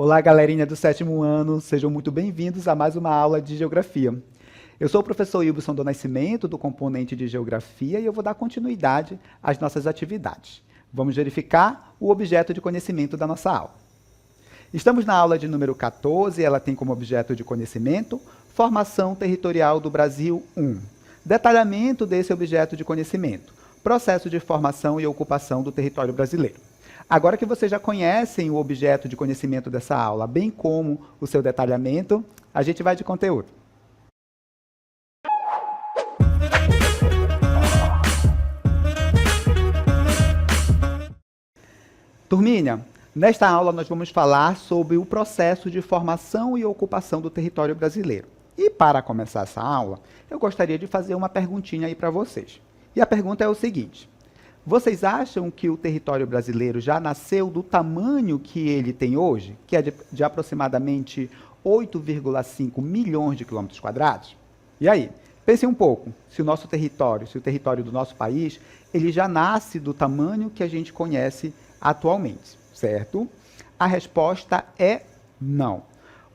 Olá, galerinha do 7º ano, sejam muito bem-vindos a mais uma aula de Geografia. Eu sou o professor Ilbson do Nascimento, do componente de Geografia, e eu vou dar continuidade às nossas atividades. Vamos verificar o objeto de conhecimento da nossa aula. Estamos na aula de número 14, ela tem como objeto de conhecimento Formação Territorial do Brasil 1. Detalhamento desse objeto de conhecimento, processo de formação e ocupação do território brasileiro. Agora que vocês já conhecem o objeto de conhecimento dessa aula, bem como o seu detalhamento, a gente vai de conteúdo. Turminha, nesta aula nós vamos falar sobre o processo de formação e ocupação do território brasileiro. E para começar essa aula, eu gostaria de fazer uma perguntinha aí para vocês. E a pergunta é o seguinte: vocês acham que o território brasileiro já nasceu do tamanho que ele tem hoje, que é de aproximadamente 8,5 milhões de quilômetros quadrados? E aí, pensem um pouco, se o território do nosso país, ele já nasce do tamanho que a gente conhece atualmente, certo? A resposta é não.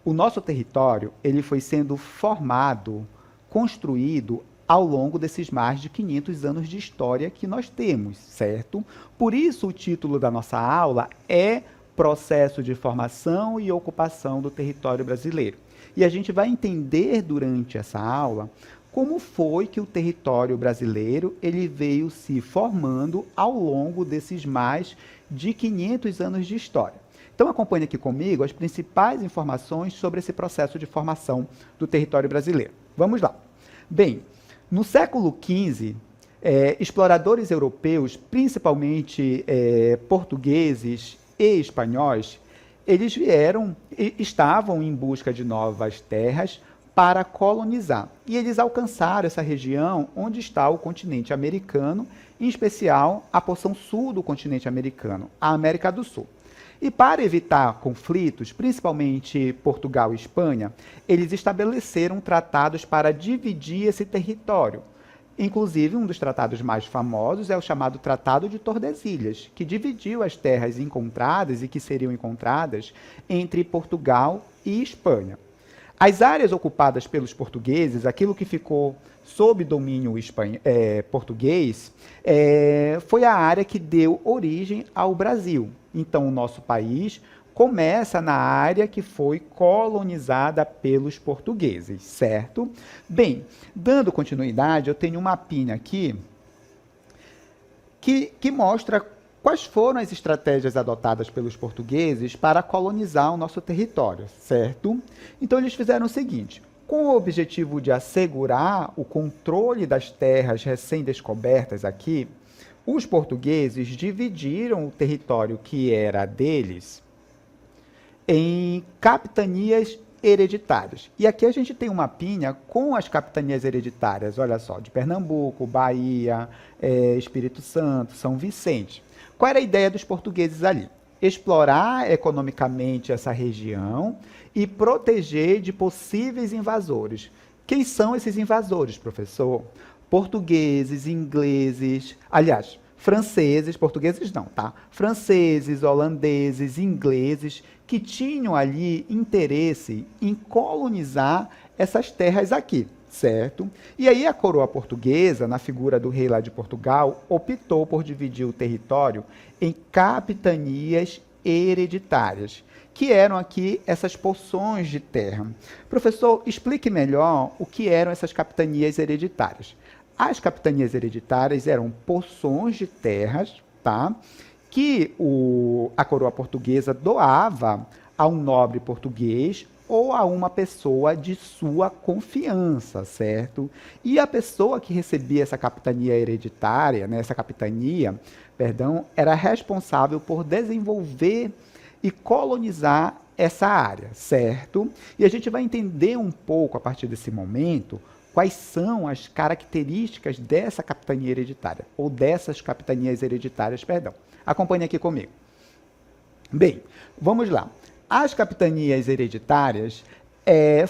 O nosso território, ele foi sendo formado, construído ao longo desses mais de 500 anos de história que nós temos, certo? Por isso o título da nossa aula é Processo de Formação e Ocupação do Território Brasileiro. E a gente vai entender durante essa aula como foi que o território brasileiro ele veio se formando ao longo desses mais de 500 anos de história. Então acompanhe aqui comigo as principais informações sobre esse processo de formação do território brasileiro. Vamos lá. Bem, no século XV, exploradores europeus, principalmente portugueses e espanhóis, eles estavam em busca de novas terras para colonizar. E eles alcançaram essa região onde está o continente americano, em especial a porção sul do continente americano, a América do Sul. E para evitar conflitos, principalmente Portugal e Espanha, eles estabeleceram tratados para dividir esse território. Inclusive, um dos tratados mais famosos é o chamado Tratado de Tordesilhas, que dividiu as terras encontradas e que seriam encontradas entre Portugal e Espanha. As áreas ocupadas pelos portugueses, aquilo que ficou sob domínio português, foi a área que deu origem ao Brasil. Então, o nosso país começa na área que foi colonizada pelos portugueses, certo? Bem, dando continuidade, eu tenho um mapinha aqui que mostra quais foram as estratégias adotadas pelos portugueses para colonizar o nosso território, certo? Então, eles fizeram o seguinte: com o objetivo de assegurar o controle das terras recém-descobertas aqui, os portugueses dividiram o território que era deles em capitanias hereditárias. E aqui a gente tem um mapinha com as capitanias hereditárias, olha só, de Pernambuco, Bahia, Espírito Santo, São Vicente. Qual era a ideia dos portugueses ali? Explorar economicamente essa região e proteger de possíveis invasores. Quem são esses invasores, professor? Portugueses, ingleses, aliás, franceses, portugueses não, tá? Franceses, holandeses, ingleses, que tinham ali interesse em colonizar essas terras aqui, certo? E aí a coroa portuguesa, na figura do rei lá de Portugal, optou por dividir o território em capitanias hereditárias, que eram aqui essas porções de terra. Professor, explique melhor o que eram essas capitanias hereditárias. As capitanias hereditárias eram porções de terras, tá? Que a coroa portuguesa doava a um nobre português ou a uma pessoa de sua confiança, certo? E a pessoa que recebia essa capitania hereditária, né, era responsável por desenvolver e colonizar essa área, certo? E a gente vai entender um pouco, a partir desse momento, quais são as características dessa capitania hereditária, ou dessas capitanias hereditárias, perdão. Acompanhe aqui comigo. Bem, vamos lá. As capitanias hereditárias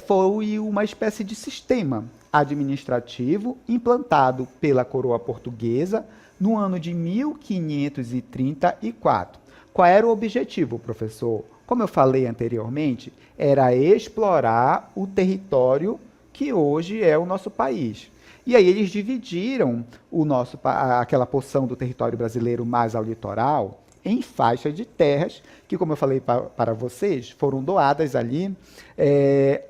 foi uma espécie de sistema administrativo implantado pela coroa portuguesa no ano de 1534. Qual era o objetivo, professor? Como eu falei anteriormente, era explorar o território que hoje é o nosso país. E aí eles dividiram aquela porção do território brasileiro mais ao litoral em faixas de terras, que, como eu falei para vocês, foram doadas ali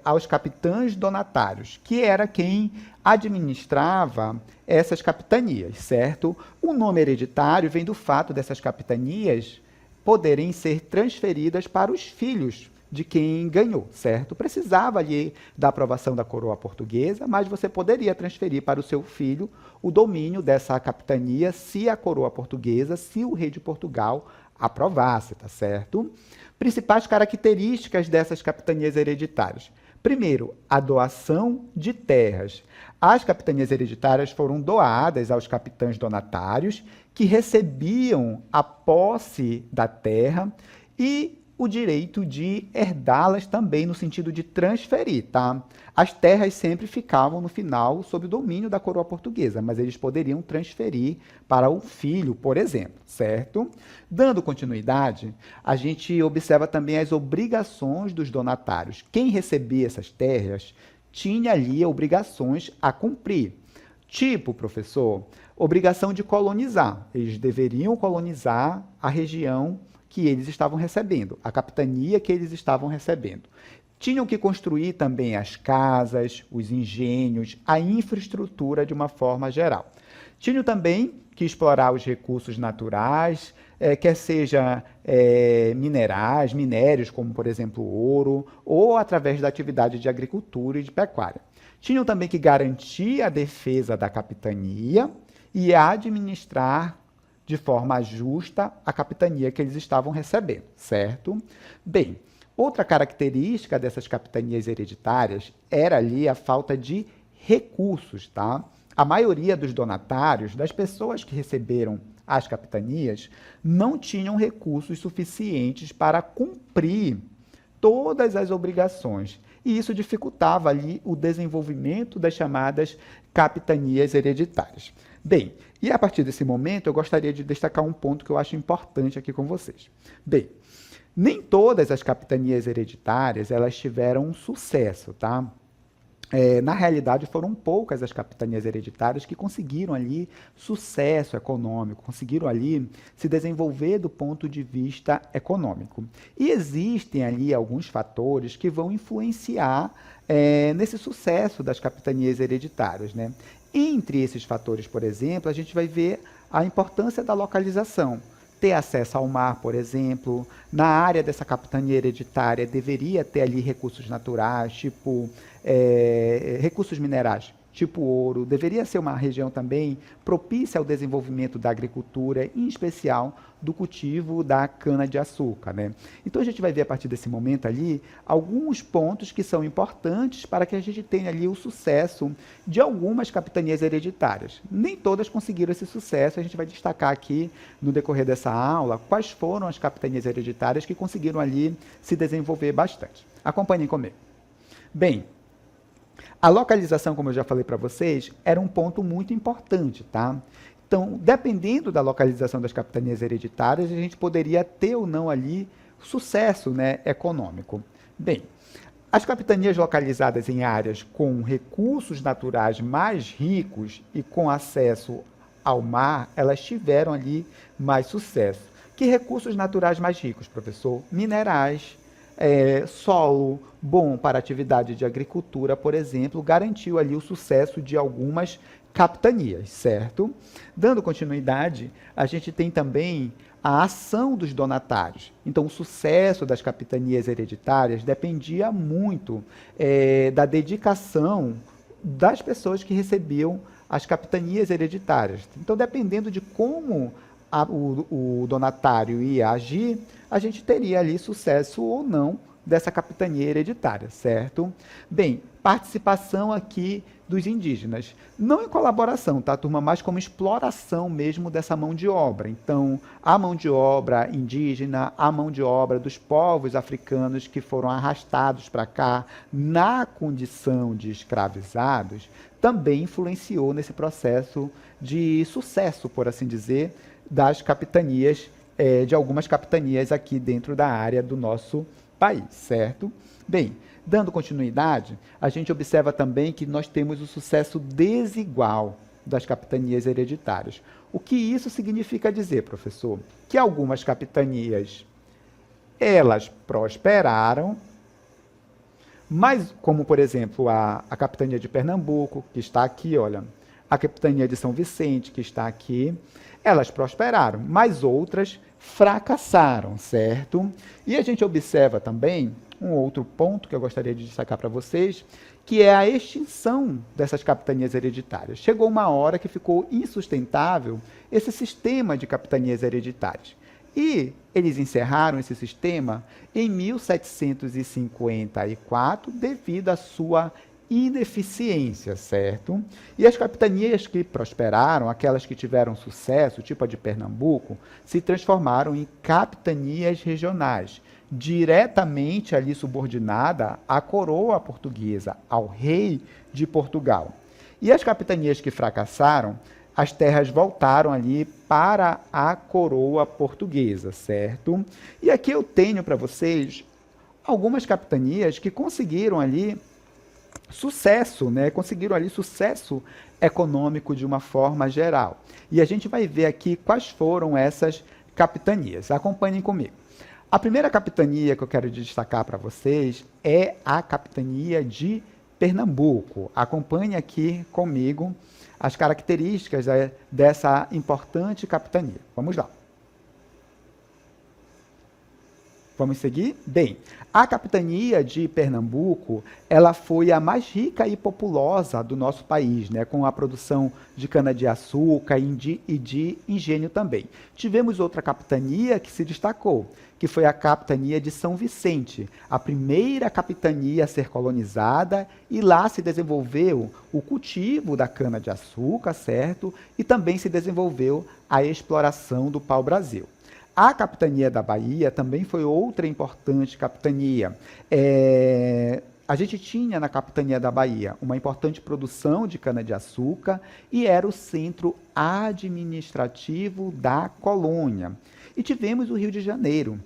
aos capitães donatários, que era quem administrava essas capitanias, certo? O nome hereditário vem do fato dessas capitanias poderem ser transferidas para os filhos de quem ganhou, certo? Precisava ali da aprovação da coroa portuguesa, mas você poderia transferir para o seu filho o domínio dessa capitania se a coroa portuguesa, se o rei de Portugal aprovasse, tá certo? Principais características dessas capitanias hereditárias. Primeiro, a doação de terras. As capitanias hereditárias foram doadas aos capitães donatários, que recebiam a posse da terra e o direito de herdá-las também, no sentido de transferir, tá? As terras sempre ficavam, no final, sob o domínio da coroa portuguesa, mas eles poderiam transferir para o filho, por exemplo, certo? Dando continuidade, a gente observa também as obrigações dos donatários. Quem recebia essas terras tinha ali obrigações a cumprir. Tipo, professor, obrigação de colonizar. Eles deveriam colonizar a região que eles estavam recebendo, a capitania que eles estavam recebendo. Tinham que construir também as casas, os engenhos, a infraestrutura de uma forma geral. Tinham também que explorar os recursos naturais, quer seja minerais, minérios, como por exemplo ouro, ou através da atividade de agricultura e de pecuária. Tinham também que garantir a defesa da capitania e administrar de forma justa a capitania que eles estavam recebendo, certo? Bem, outra característica dessas capitanias hereditárias era ali a falta de recursos, tá? A maioria dos donatários, das pessoas que receberam as capitanias, não tinham recursos suficientes para cumprir todas as obrigações. E isso dificultava ali o desenvolvimento das chamadas capitanias hereditárias. Bem, e a partir desse momento eu gostaria de destacar um ponto que eu acho importante aqui com vocês. Bem, nem todas as capitanias hereditárias elas tiveram um sucesso, tá? Na realidade, foram poucas as capitanias hereditárias que conseguiram ali sucesso econômico, conseguiram ali se desenvolver do ponto de vista econômico. E existem ali alguns fatores que vão influenciar nesse sucesso das capitanias hereditárias, né? Entre esses fatores, por exemplo, a gente vai ver a importância da localização. Ter acesso ao mar, por exemplo, na área dessa capitania hereditária deveria ter ali recursos naturais, tipo recursos minerais, tipo ouro. Deveria ser uma região também propícia ao desenvolvimento da agricultura, em especial do cultivo da cana-de-açúcar, né? Então a gente vai ver a partir desse momento ali alguns pontos que são importantes para que a gente tenha ali o sucesso de algumas capitanias hereditárias. Nem todas conseguiram esse sucesso, a gente vai destacar aqui no decorrer dessa aula quais foram as capitanias hereditárias que conseguiram ali se desenvolver bastante. Acompanhem comigo. Bem, a localização, como eu já falei para vocês, era um ponto muito importante, tá? Então, dependendo da localização das capitanias hereditárias, a gente poderia ter ou não ali sucesso, né, econômico. Bem, as capitanias localizadas em áreas com recursos naturais mais ricos e com acesso ao mar, elas tiveram ali mais sucesso. Que recursos naturais mais ricos, professor? Minerais, solo bom para atividade de agricultura, por exemplo, garantiu ali o sucesso de algumas capitanias, certo? Dando continuidade, a gente tem também a ação dos donatários. Então, o sucesso das capitanias hereditárias dependia muito da dedicação das pessoas que recebiam as capitanias hereditárias. Então, dependendo de como o donatário ia agir, a gente teria ali sucesso ou não dessa capitania hereditária, certo? Bem, participação aqui dos indígenas. Não em colaboração, tá, turma? Mas como exploração mesmo dessa mão de obra. Então, a mão de obra indígena, a mão de obra dos povos africanos que foram arrastados para cá na condição de escravizados, também influenciou nesse processo de sucesso, por assim dizer, das capitanias de algumas capitanias aqui dentro da área do nosso país, certo? Bem, dando continuidade, a gente observa também que nós temos o sucesso desigual das capitanias hereditárias. O que isso significa dizer, professor? Que algumas capitanias, elas prosperaram, mas, como, por exemplo, a capitania de Pernambuco, que está aqui, olha, a capitania de São Vicente, que está aqui, elas prosperaram, mas outras fracassaram, certo? E a gente observa também um outro ponto que eu gostaria de destacar para vocês, que é a extinção dessas capitanias hereditárias. Chegou uma hora que ficou insustentável esse sistema de capitanias hereditárias. E eles encerraram esse sistema em 1754, devido à sua ineficiência, certo? E as capitanias que prosperaram, aquelas que tiveram sucesso, tipo a de Pernambuco, se transformaram em capitanias regionais, diretamente ali subordinada à coroa portuguesa, ao rei de Portugal. E as capitanias que fracassaram, as terras voltaram ali para a coroa portuguesa, certo? E aqui eu tenho para vocês algumas capitanias que conseguiram ali sucesso, né? Conseguiram ali sucesso econômico de uma forma geral. E a gente vai ver aqui quais foram essas capitanias. Acompanhem comigo. A primeira capitania que eu quero destacar para vocês é a capitania de Pernambuco. Acompanhe aqui comigo as características dessa importante capitania. Vamos lá. Vamos seguir? Bem, a capitania de Pernambuco, ela foi a mais rica e populosa do nosso país, né, com a produção de cana-de-açúcar e de engenho também. Tivemos outra capitania que se destacou, que foi a capitania de São Vicente, a primeira capitania a ser colonizada, e lá se desenvolveu o cultivo da cana-de-açúcar, certo? E também se desenvolveu a exploração do pau-brasil. A capitania da Bahia também foi outra importante capitania. A gente tinha na capitania da Bahia uma importante produção de cana-de-açúcar e era o centro administrativo da colônia. E tivemos o Rio de Janeiro,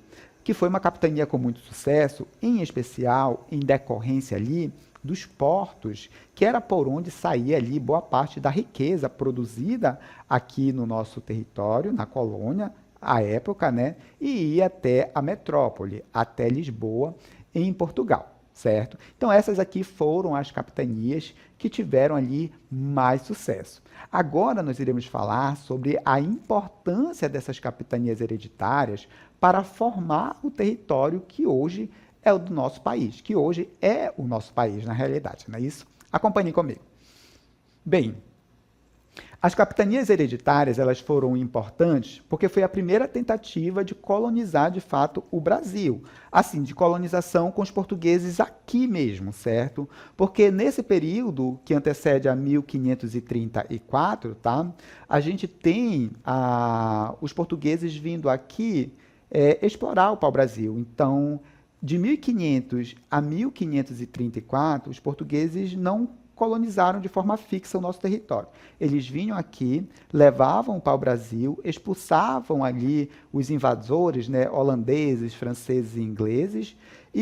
que foi uma capitania com muito sucesso, em especial em decorrência ali dos portos, que era por onde saía ali boa parte da riqueza produzida aqui no nosso território, na colônia, à época, né, e ia até a metrópole, até Lisboa, em Portugal, certo? Então, essas aqui foram as capitanias que tiveram ali mais sucesso. Agora, nós iremos falar sobre a importância dessas capitanias hereditárias para formar o território que hoje é o do nosso país, que hoje é o nosso país, na realidade, não é isso? Acompanhem comigo. Bem, as capitanias hereditárias, elas foram importantes porque foi a primeira tentativa de colonizar, de fato, o Brasil. Assim, de colonização com os portugueses aqui mesmo, certo? Porque nesse período que antecede a 1534, tá? A gente tem os portugueses vindo aqui explorar o pau-brasil. Então, de 1500 a 1534, os portugueses não colonizaram de forma fixa o nosso território. Eles vinham aqui, levavam o pau-brasil, expulsavam ali os invasores, né, holandeses, franceses e ingleses,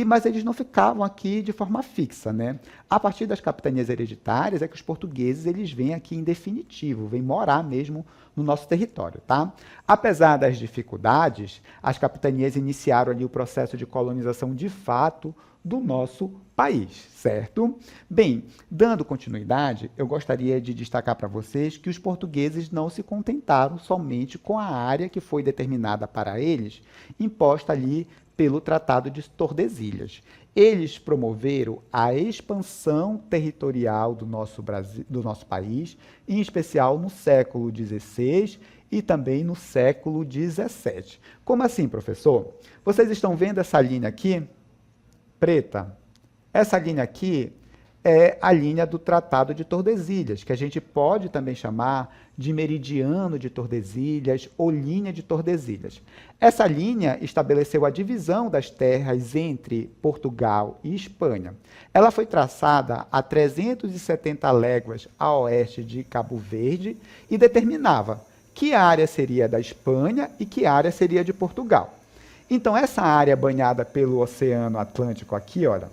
mas eles não ficavam aqui de forma fixa, né? A partir das capitanias hereditárias é que os portugueses eles vêm aqui em definitivo, vêm morar mesmo no nosso território, tá? Apesar das dificuldades, as capitanias iniciaram ali o processo de colonização de fato do nosso país, certo? Bem, dando continuidade, eu gostaria de destacar para vocês que os portugueses não se contentaram somente com a área que foi determinada para eles, imposta ali pelo Tratado de Tordesilhas. Eles promoveram a expansão territorial do nosso país, em especial no século XVI e também no século XVII. Como assim, professor? Vocês estão vendo essa linha aqui? Preta. Essa linha aqui é a linha do Tratado de Tordesilhas, que a gente pode também chamar de meridiano de Tordesilhas ou linha de Tordesilhas. Essa linha estabeleceu a divisão das terras entre Portugal e Espanha. Ela foi traçada a 370 léguas a oeste de Cabo Verde e determinava que área seria da Espanha e que área seria de Portugal. Então, essa área banhada pelo Oceano Atlântico aqui, olha,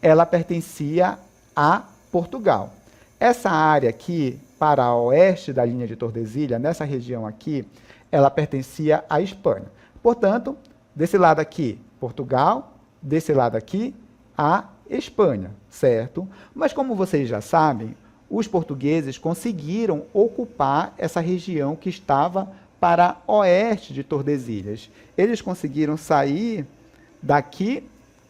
ela pertencia a Portugal. Essa área aqui, para oeste da linha de Tordesilhas, nessa região aqui, ela pertencia à Espanha. Portanto, desse lado aqui, Portugal, desse lado aqui, a Espanha, certo? Mas como vocês já sabem, os portugueses conseguiram ocupar essa região que estava para oeste de Tordesilhas. Eles conseguiram sair daqui,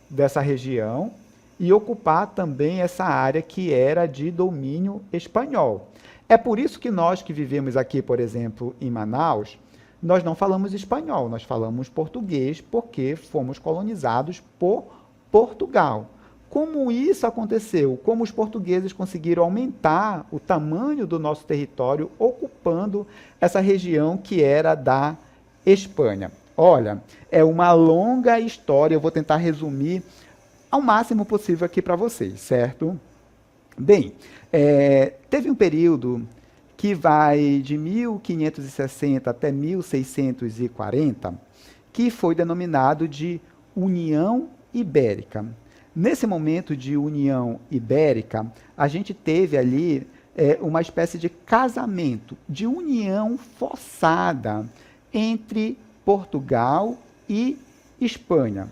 dessa região, e ocupar também essa área que era de domínio espanhol. É por isso que nós que vivemos aqui, por exemplo, em Manaus, nós não falamos espanhol, nós falamos português porque fomos colonizados por Portugal. Como isso aconteceu? Como os portugueses conseguiram aumentar o tamanho do nosso território ocupando essa região que era da Espanha? Olha, é uma longa história, eu vou tentar resumir ao máximo possível aqui para vocês, certo? Bem, teve um período que vai de 1560 até 1640, que foi denominado de União Ibérica. Nesse momento de União Ibérica, a gente teve ali uma espécie de casamento, de união forçada entre Portugal e Espanha.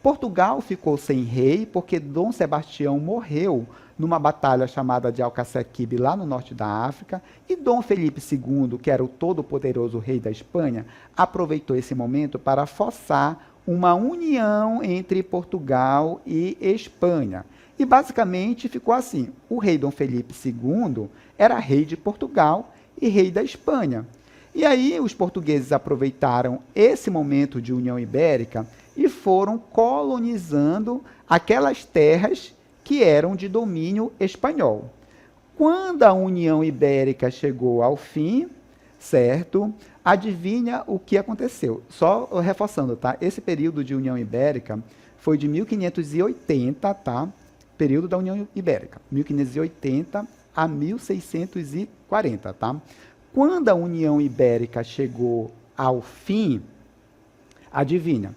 Portugal ficou sem rei porque Dom Sebastião morreu numa batalha chamada de Alcaçerquibes, lá no norte da África, e Dom Felipe II, que era o todo-poderoso rei da Espanha, aproveitou esse momento para forçar uma união entre Portugal e Espanha. E basicamente ficou assim: o rei Dom Felipe II era rei de Portugal e rei da Espanha. E aí os portugueses aproveitaram esse momento de União Ibérica e foram colonizando aquelas terras que eram de domínio espanhol. Quando a União Ibérica chegou ao fim, certo? Adivinha o que aconteceu? Só reforçando, tá? Esse período de União Ibérica foi de 1580, tá? Período da União Ibérica, 1580 a 1640, tá? Quando a União Ibérica chegou ao fim, adivinha?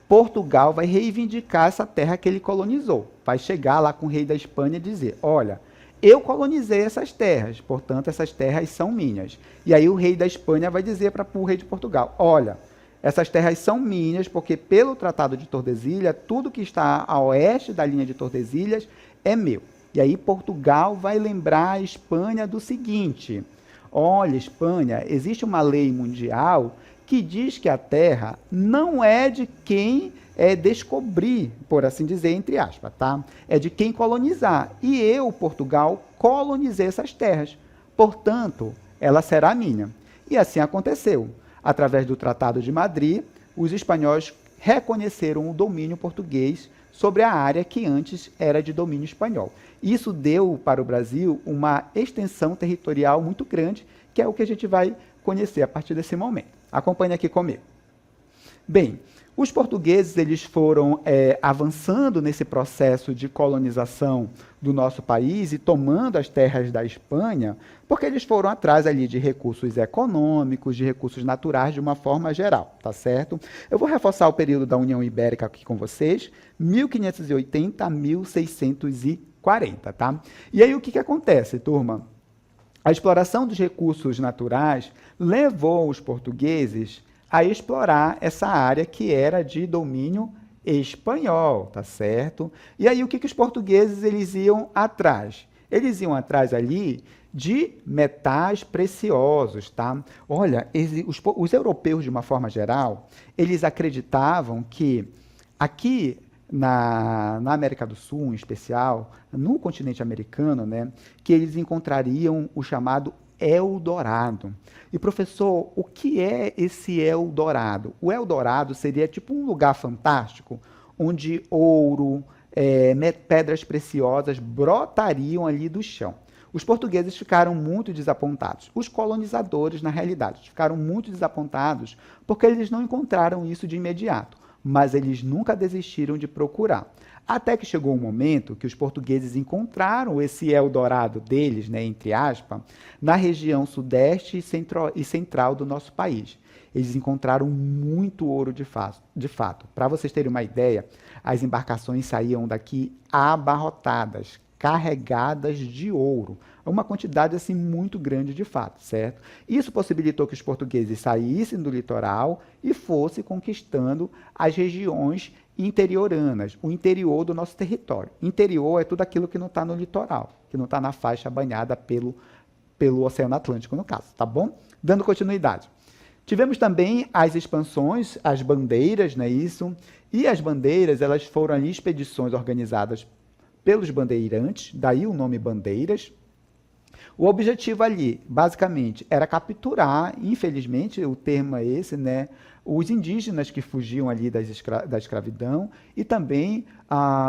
Portugal vai reivindicar essa terra que ele colonizou. Vai chegar lá com o rei da Espanha e dizer: olha, eu colonizei essas terras, portanto, essas terras são minhas. E aí o rei da Espanha vai dizer para o rei de Portugal: olha, essas terras são minhas, porque pelo Tratado de Tordesilhas, tudo que está a oeste da linha de Tordesilhas é meu. E aí Portugal vai lembrar a Espanha do seguinte: olha, Espanha, existe uma lei mundial que diz que a terra não é de quem descobrir, por assim dizer, entre aspas, tá? É de quem colonizar. E eu, Portugal, colonizei essas terras. Portanto, ela será minha. E assim aconteceu. Através do Tratado de Madrid, os espanhóis reconheceram o domínio português sobre a área que antes era de domínio espanhol. Isso deu para o Brasil uma extensão territorial muito grande, que é o que a gente vai conhecer a partir desse momento. Acompanhe aqui comigo. Bem, os portugueses eles foram avançando nesse processo de colonização do nosso país e tomando as terras da Espanha, porque eles foram atrás ali de recursos econômicos, de recursos naturais de uma forma geral, tá certo? Eu vou reforçar o período da União Ibérica aqui com vocês, 1580 a 1640, tá? E aí o que acontece, turma? A exploração dos recursos naturais levou os portugueses a explorar essa área que era de domínio espanhol, tá certo? E aí o que os portugueses eles iam atrás? Eles iam atrás ali de metais preciosos, tá? Olha, os europeus, de uma forma geral, eles acreditavam que aqui na América do Sul, em especial, no continente americano, né, que eles encontrariam o chamado Eldorado. E, professor, o que é esse Eldorado? O Eldorado seria tipo um lugar fantástico, onde ouro, pedras preciosas brotariam ali do chão. Os portugueses ficaram muito desapontados. Os colonizadores, na realidade, ficaram muito desapontados porque eles não encontraram isso de imediato. Mas eles nunca desistiram de procurar. Até que chegou um momento que os portugueses encontraram esse Eldorado deles, né, entre aspas, na região sudeste e central do nosso país. Eles encontraram muito ouro de fato. Para vocês terem uma ideia, as embarcações saíam daqui abarrotadas, carregadas de ouro. Uma quantidade assim muito grande de fato, certo? Isso possibilitou que os portugueses saíssem do litoral e fossem conquistando as regiões interioranas, o interior do nosso território. Interior é tudo aquilo que não está no litoral, que não está na faixa banhada pelo Oceano Atlântico, no caso, tá bom? Dando continuidade. Tivemos também as expansões, as bandeiras, né, isso? E as bandeiras, elas foram ali expedições organizadas pelos bandeirantes, daí o nome bandeiras. O objetivo ali, basicamente, era capturar, infelizmente, o termo é esse, né, os indígenas que fugiam ali da escravidão e também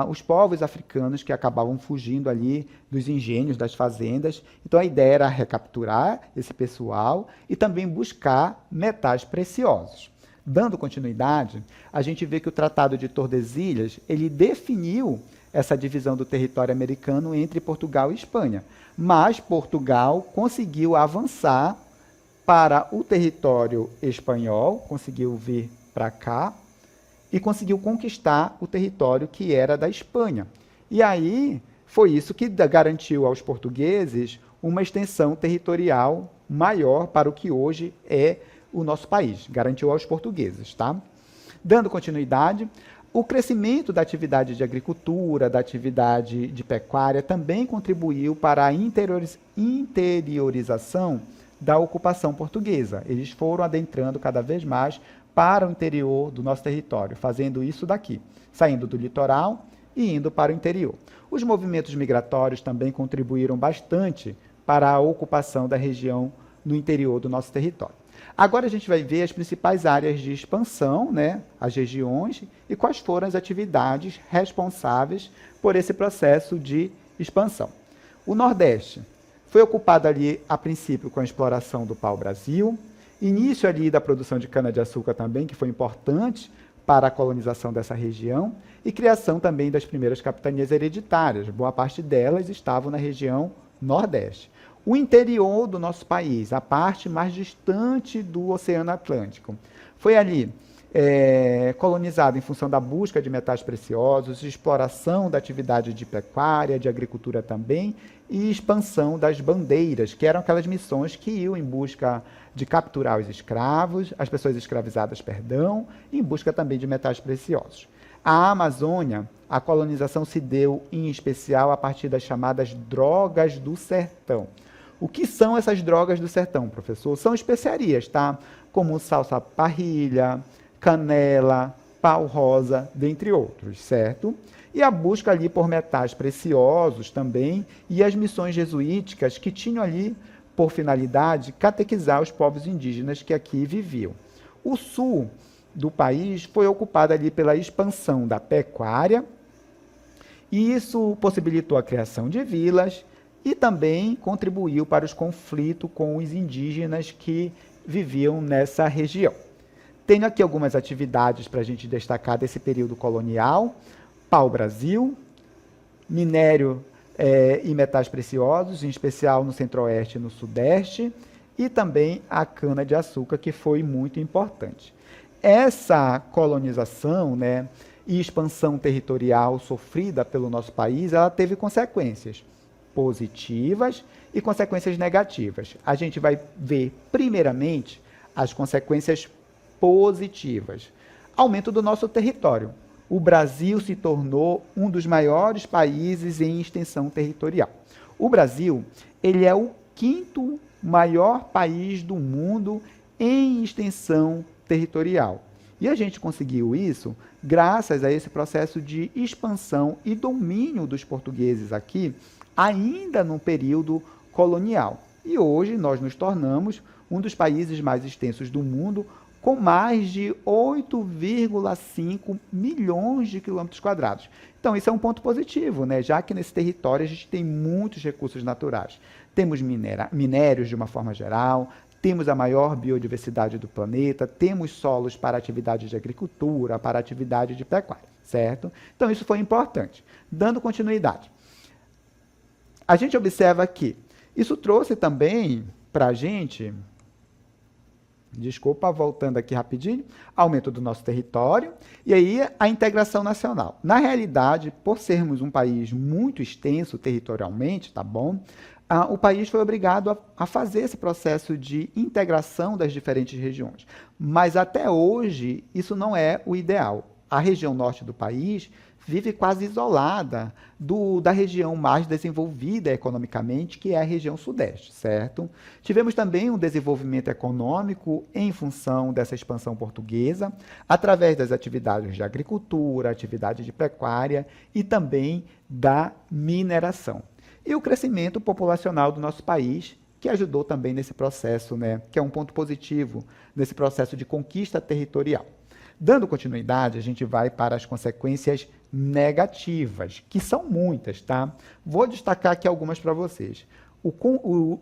os povos africanos que acabavam fugindo ali dos engenhos, das fazendas. Então, a ideia era recapturar esse pessoal e também buscar metais preciosos. Dando continuidade, a gente vê que o Tratado de Tordesilhas, ele definiu essa divisão do território americano entre Portugal e Espanha. Mas Portugal conseguiu avançar para o território espanhol, conseguiu vir para cá e conseguiu conquistar o território que era da Espanha. E aí foi isso que garantiu aos portugueses uma extensão territorial maior para o que hoje é o nosso país. Garantiu aos portugueses, tá? Dando continuidade, o crescimento da atividade de agricultura, da atividade de pecuária, também contribuiu para a interiorização da ocupação portuguesa. Eles foram adentrando cada vez mais para o interior do nosso território, fazendo isso daqui, saindo do litoral e indo para o interior. Os movimentos migratórios também contribuíram bastante para a ocupação da região no interior do nosso território. Agora a gente vai ver as principais áreas de expansão, né, as regiões, e quais foram as atividades responsáveis por esse processo de expansão. O Nordeste foi ocupado ali, a princípio, com a exploração do pau-brasil, início ali da produção de cana-de-açúcar também, que foi importante para a colonização dessa região, e criação também das primeiras capitanias hereditárias. Boa parte delas estavam na região Nordeste. O interior do nosso país, a parte mais distante do Oceano Atlântico, foi ali colonizado em função da busca de metais preciosos, exploração da atividade de pecuária, de agricultura também, e expansão das bandeiras, que eram aquelas missões que iam em busca de capturar os escravos, as pessoas escravizadas, perdão, e em busca também de metais preciosos. A Amazônia, a colonização se deu em especial a partir das chamadas drogas do sertão. O que são essas drogas do sertão, professor? São especiarias, tá? Como salsa parrilha, canela, pau-rosa, dentre outros, certo? E a busca ali por metais preciosos também, e as missões jesuíticas que tinham ali por finalidade catequizar os povos indígenas que aqui viviam. O sul do país foi ocupado ali pela expansão da pecuária, e isso possibilitou a criação de vilas e também contribuiu para os conflitos com os indígenas que viviam nessa região. Tenho aqui algumas atividades para a gente destacar desse período colonial: pau-brasil, minério e metais preciosos, em especial no centro-oeste e no sudeste, e também a cana-de-açúcar, que foi muito importante. Essa colonização, né, e expansão territorial sofrida pelo nosso país, ela teve consequências positivas e consequências negativas. A gente vai ver, primeiramente, as consequências positivas. Aumento do nosso território. O Brasil se tornou um dos maiores países em extensão territorial. O Brasil, ele é o 5º maior país do mundo em extensão territorial. E a gente conseguiu isso graças a esse processo de expansão e domínio dos portugueses aqui, ainda no período colonial. E hoje nós nos tornamos um dos países mais extensos do mundo, com mais de 8,5 milhões de quilômetros quadrados. Então, isso é um ponto positivo, né? Já que nesse território a gente tem muitos recursos naturais. Temos minérios de uma forma geral, temos a maior biodiversidade do planeta, temos solos para atividade de agricultura, para atividade de pecuária, certo? Então, isso foi importante. Dando continuidade. A gente observa que isso trouxe também para a gente, desculpa, voltando aqui rapidinho, aumento do nosso território e aí a integração nacional. Na realidade, por sermos um país muito extenso territorialmente, tá bom? O país foi obrigado a fazer esse processo de integração das diferentes regiões. Mas até hoje, isso não é o ideal. A região norte do país vive quase isolada da região mais desenvolvida economicamente, que é a região sudeste, certo? Tivemos também um desenvolvimento econômico em função dessa expansão portuguesa, através das atividades de agricultura, atividade de pecuária e também da mineração. E o crescimento populacional do nosso país, que ajudou também nesse processo, né, que é um ponto positivo nesse processo de conquista territorial. Dando continuidade, a gente vai para as consequências negativas, que são muitas, tá? Vou destacar aqui algumas para vocês.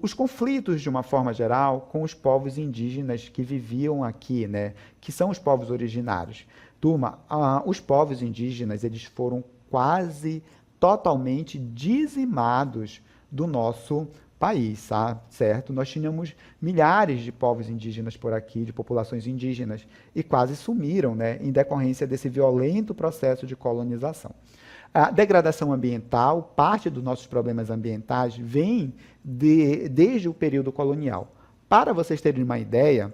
Os conflitos, de uma forma geral, com os povos indígenas que viviam aqui, né, que são os povos originários. Turma, os povos indígenas, eles foram quase totalmente dizimados do nosso país, tá? Certo? Nós tínhamos milhares de povos indígenas por aqui, de populações indígenas, e quase sumiram, né, em decorrência desse violento processo de colonização. A degradação ambiental, parte dos nossos problemas ambientais, vem desde o período colonial. Para vocês terem uma ideia,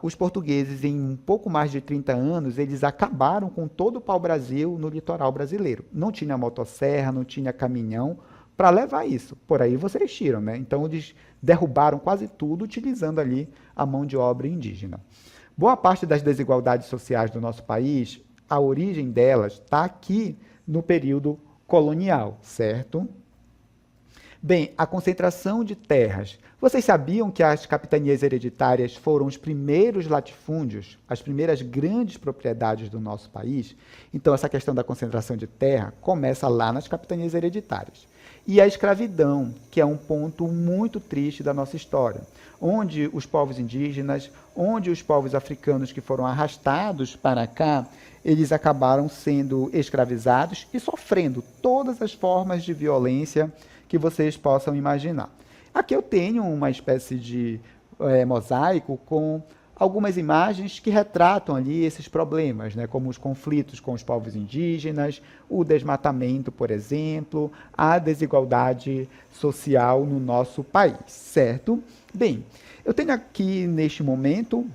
os portugueses, em um pouco mais de 30 anos, eles acabaram com todo o pau-brasil no litoral brasileiro. Não tinha motosserra, não tinha caminhão para levar isso. Por aí vocês tiram, né? Então, eles derrubaram quase tudo utilizando ali a mão de obra indígena. Boa parte das desigualdades sociais do nosso país, a origem delas está aqui no período colonial, certo? Bem, a concentração de terras. Vocês sabiam que as capitanias hereditárias foram os primeiros latifúndios, as primeiras grandes propriedades do nosso país? Então, essa questão da concentração de terra começa lá nas capitanias hereditárias. E a escravidão, que é um ponto muito triste da nossa história, onde os povos indígenas, onde os povos africanos que foram arrastados para cá, eles acabaram sendo escravizados e sofrendo todas as formas de violência que vocês possam imaginar. Aqui eu tenho uma espécie de mosaico com algumas imagens que retratam ali esses problemas, né, como os conflitos com os povos indígenas, o desmatamento, por exemplo, a desigualdade social no nosso país, certo? Bem, eu tenho aqui neste momento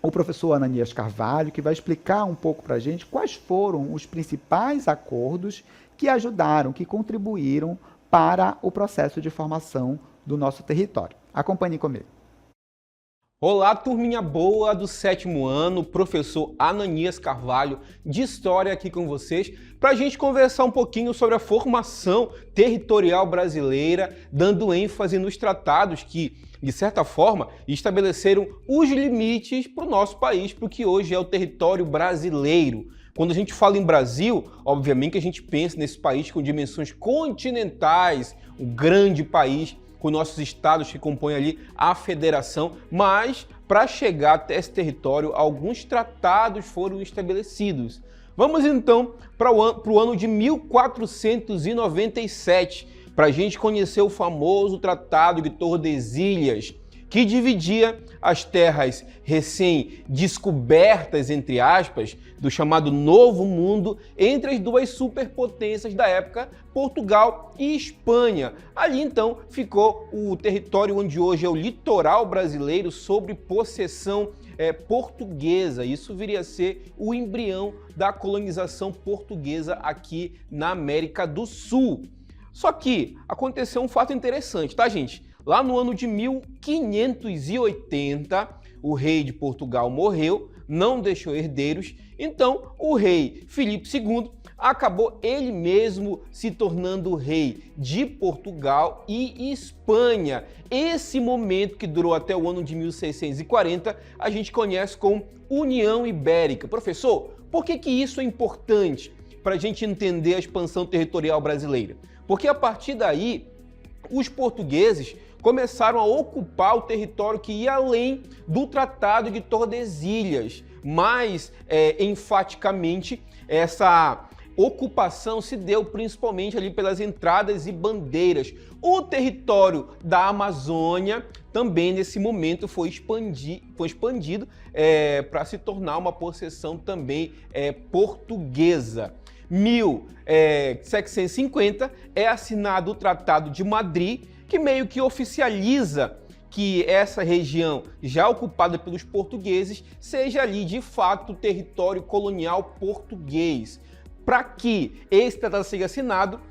o professor Ananias Carvalho, que vai explicar um pouco para a gente quais foram os principais acordos que ajudaram, que contribuíram para o processo de formação do nosso território. Acompanhe comigo. Olá, turminha boa do 7º ano, professor Ananias Carvalho, de História aqui com vocês, para a gente conversar um pouquinho sobre a formação territorial brasileira, dando ênfase nos tratados que, de certa forma, estabeleceram os limites para o nosso país, para o que hoje é o território brasileiro. Quando a gente fala em Brasil, obviamente que a gente pensa nesse país com dimensões continentais, um grande país, com nossos estados que compõem ali a federação, mas para chegar até esse território, alguns tratados foram estabelecidos. Vamos então para o ano de 1497, para a gente conhecer o famoso Tratado de Tordesilhas, que dividia as terras recém-descobertas, entre aspas, do chamado Novo Mundo, entre as duas superpotências da época, Portugal e Espanha. Ali, então, ficou o território onde hoje é o litoral brasileiro, sob possessão portuguesa. Isso viria a ser o embrião da colonização portuguesa aqui na América do Sul. Só que aconteceu um fato interessante, tá, gente? Lá no ano de 1580, o rei de Portugal morreu, não deixou herdeiros, então o rei Filipe II acabou ele mesmo se tornando rei de Portugal e Espanha. Esse momento, que durou até o ano de 1640, a gente conhece como União Ibérica. Professor, por que isso é importante para a gente entender a expansão territorial brasileira? Porque a partir daí, os portugueses começaram a ocupar o território que ia além do Tratado de Tordesilhas. Mais enfaticamente, essa ocupação se deu principalmente ali pelas entradas e bandeiras. O território da Amazônia também nesse momento foi expandido para se tornar uma possessão também portuguesa. 1750 é assinado o Tratado de Madrid, que meio que oficializa que essa região já ocupada pelos portugueses seja ali de fato território colonial português. Para que esse tratado seja assinado,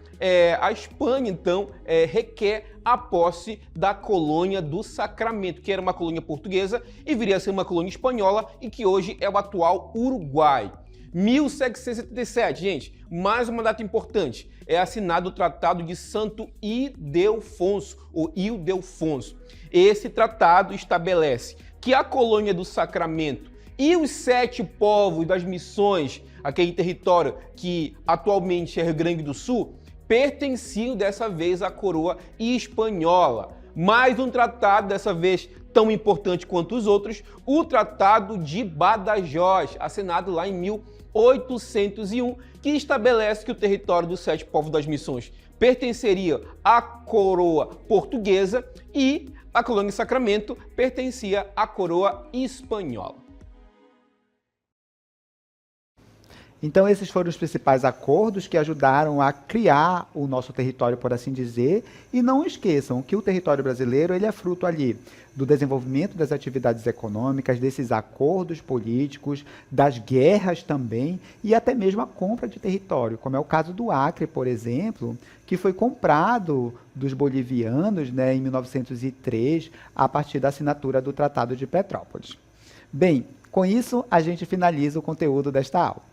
a Espanha, então, requer a posse da colônia do Sacramento, que era uma colônia portuguesa e viria a ser uma colônia espanhola e que hoje é o atual Uruguai. 1777, gente, mais uma data importante, é assinado o Tratado de Santo Ildefonso, ou Ildefonso. Esse tratado estabelece que a colônia do Sacramento e os 7 povos das missões, aquele território que atualmente é Rio Grande do Sul, pertenciam dessa vez à coroa espanhola. Mais um tratado, dessa vez tão importante quanto os outros, o Tratado de Badajoz, assinado lá em 1801, que estabelece que o território dos 7 povos das missões pertenceria à coroa portuguesa e a colônia de Sacramento pertencia à coroa espanhola. Então, esses foram os principais acordos que ajudaram a criar o nosso território, por assim dizer. E não esqueçam que o território brasileiro ele é fruto ali do desenvolvimento das atividades econômicas, desses acordos políticos, das guerras também, e até mesmo a compra de território, como é o caso do Acre, por exemplo, que foi comprado dos bolivianos, né, em 1903, a partir da assinatura do Tratado de Petrópolis. Bem, com isso, a gente finaliza o conteúdo desta aula.